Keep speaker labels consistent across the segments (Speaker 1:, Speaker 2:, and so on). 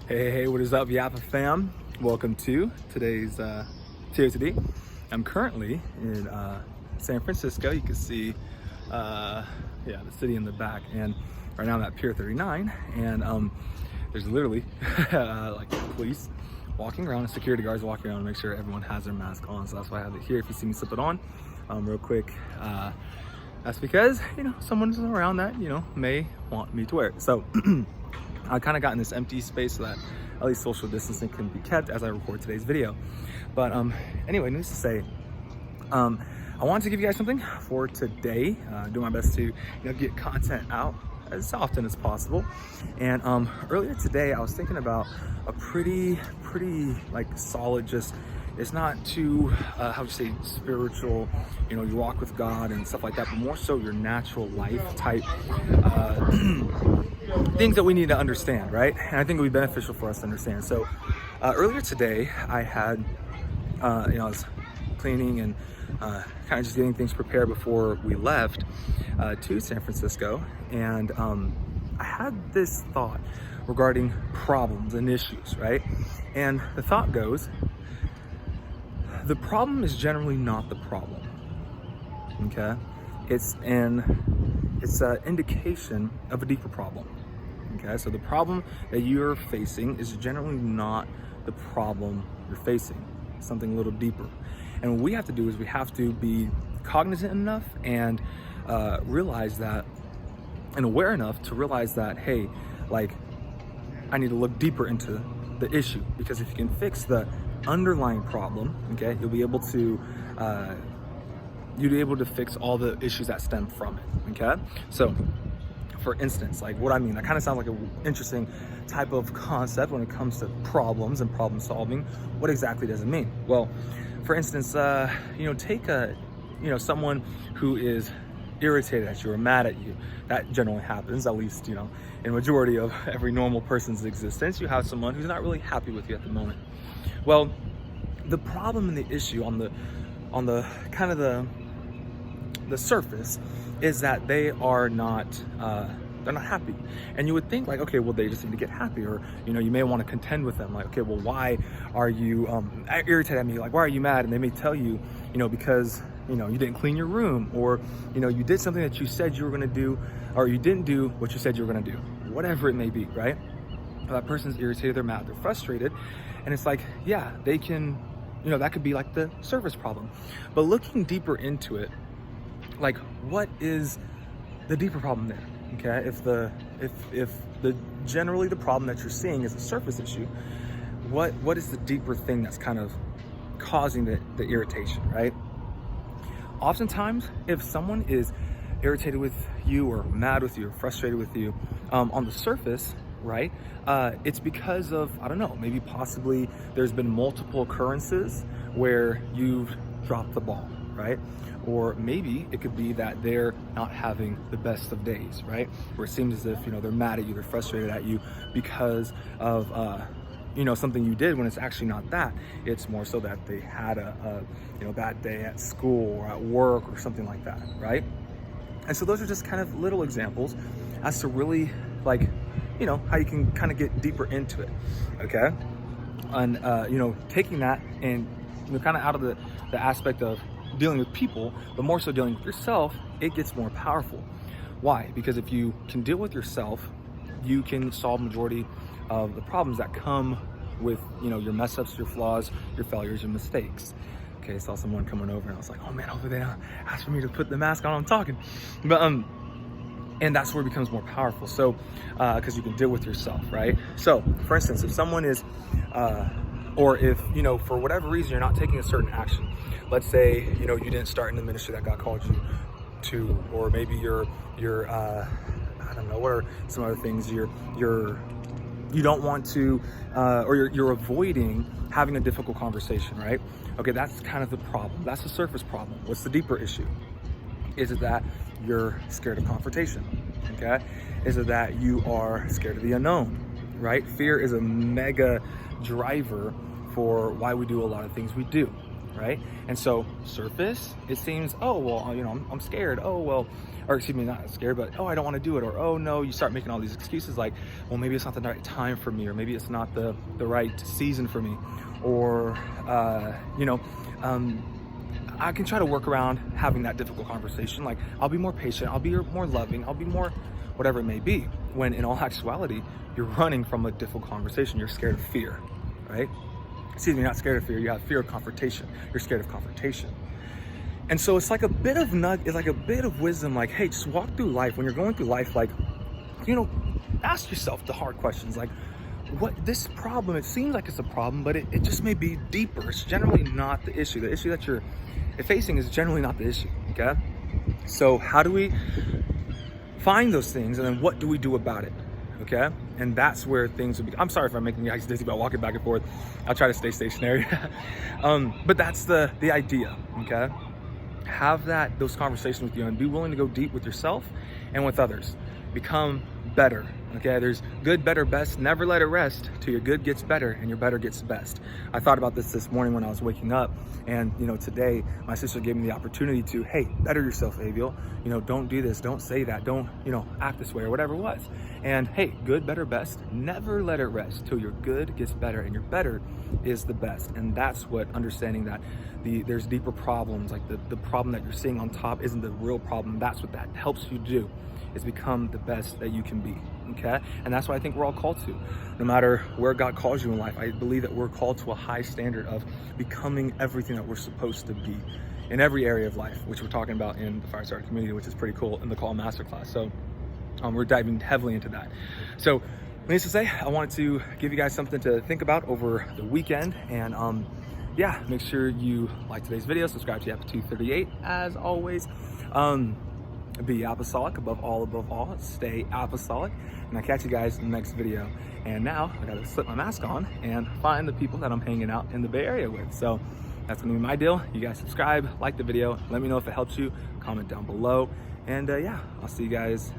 Speaker 1: Hey, what is up, Yapa fam? Welcome to today's TOTD. I'm currently in San Francisco. You can see the city in the back, and right now I'm at Pier 39, and there's literally like police walking around and security guards walking around to make sure everyone has their mask on. So that's why I have it here. If you see me slip it on real quick, that's because someone's around that may want me to wear it. So I kind of got in this empty space so that at least social distancing can be kept as I record today's video. But anyway, needless to say, I wanted to give you guys something for today. Do my best to get content out as often as possible. And earlier today, I was thinking about a pretty like solid, it's not too how would you say spiritual, you walk with God and stuff like that, but more so your natural life type things that we need to understand, right? And I think it would be beneficial for us to understand. So earlier today, I had I was cleaning and kind of just getting things prepared before we left to San Francisco, and I had this thought regarding problems and issues, right? And the thought goes, the problem is generally not the problem, okay? It's an indication of a deeper problem, okay? So the problem that you're facing is generally not the problem you're facing, something a little deeper. And what we have to do is we have to be cognizant enough and realize that, and aware enough to realize that, hey, like, I need to look deeper into the issue, because if you can fix the underlying problem, okay, you'll be able to fix all the issues that stem from it, okay? So for instance, like what I mean, that kind of sounds like an interesting type of concept when it comes to problems and problem solving. What exactly does it mean? Well, for instance, take someone who is irritated at you or mad at you. That generally happens, at least, in majority of every normal person's existence. You have someone who's not really happy with you at the moment. Well, the problem and the issue on the kind of the surface is that they are not they're not happy. And you would think like, okay, well, they just need to get happy, or you may want to contend with them, like, okay, well, why are you irritated at me? Like, why are you mad? And they may tell you, because you didn't clean your room, or you did something that you said you were going to do, or you didn't do what you said you were going to do, whatever it may be, right? That person's irritated, they're mad, they're frustrated, and it's like, yeah, they can, that could be like the surface problem. But looking deeper into it, like, what is the deeper problem there? Okay, if the generally the problem that you're seeing is a surface issue, what is the deeper thing that's kind of causing the irritation, right? Oftentimes, if someone is irritated with you or mad with you or frustrated with you, on the surface, right, it's because of, I don't know, maybe possibly there's been multiple occurrences where you've dropped the ball, right? Or maybe it could be that they're not having the best of days, right? Where it seems as if, they're mad at you, they're frustrated at you because of, something you did, when it's actually not that. It's more so that they had a bad day at school or at work or something like that, right? And so those are just kind of little examples as to really, like, how you can kind of get deeper into it, okay? And, taking that and, kind of out of the aspect of dealing with people, but more so dealing with yourself, it gets more powerful. Why? Because if you can deal with yourself, you can solve majority of the problems that come with, your mess ups, your flaws, your failures, your mistakes. Okay, I saw someone coming over and I was like, oh man, hopefully they don't ask for me to put the mask on while I'm talking. But, and that's where it becomes more powerful. So, because you can deal with yourself, right? So, for instance, if someone is, or if, for whatever reason, you're not taking a certain action. Let's say, you didn't start in the ministry that God called you to, or maybe you're I don't know, what are some other things you don't want to, or you're avoiding having a difficult conversation, right? Okay, that's kind of the problem. That's the surface problem. What's the deeper issue? Is it that you're scared of confrontation? Okay? Is it that you are scared of the unknown, right? Fear is a mega driver for why we do a lot of things we do. right? And so surface, it seems, oh, well, you know, I'm scared. Oh, well, or excuse me, not scared, but, oh, I don't want to do it. Or, oh no, you start making all these excuses like, well, maybe it's not the right time for me, or maybe it's not the right season for me. Or, you know, I can try to work around having that difficult conversation. Like, I'll be more patient, I'll be more loving, I'll be more whatever it may be, when in all actuality, you're running from a difficult conversation. You're scared of fear, right? Excuse me, not scared of fear, you have fear of confrontation. You're scared of confrontation. And so it's like a bit of it's like a bit of wisdom, like, hey, just walk through life. When you're going through life, like, you know, ask yourself the hard questions, like, what this problem, it seems like it's a problem, but it just may be deeper. It's generally not the issue. The issue that you're facing is generally not the issue, okay? So how do we find those things, and then what do we do about it, okay? And that's where things will be. I'm sorry if I'm making you guys dizzy about walking back and forth. I'll try to stay stationary. But that's the idea, okay? Have those conversations with you, and be willing to go deep with yourself and with others. Become better, okay? There's good, better, best. Never let it rest till your good gets better and your better gets best. I thought about this morning when I was waking up, and you know, today my sister gave me the opportunity to, hey, better yourself, Aviel. You know, don't do this, don't say that, don't, you know, act this way, or whatever it was. And hey, good, better, best. Never let it rest till your good gets better and your better is the best. And that's what understanding that there's deeper problems, like the problem that you're seeing on top isn't the real problem. That's what that helps you do, is become the best that you can be, okay? And that's what I think we're all called to. No matter where God calls you in life, I believe that we're called to a high standard of becoming everything that we're supposed to be in every area of life, which we're talking about in the Fire Starter community, which is pretty cool, in the Call Masterclass. So we're diving heavily into that. So needless to say, I wanted to give you guys something to think about over the weekend. And yeah, make sure you like today's video, subscribe to Yapa 238 as always. Be apostolic above all, stay apostolic, and I'll catch you guys in the next video. And now I gotta slip my mask on and find the people that I'm hanging out in the Bay Area with. So that's gonna be my deal. You guys subscribe, like the video, let me know if it helps you, comment down below, and yeah, I'll see you guys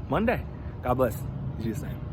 Speaker 1: Monday. God bless. In Jesus' name.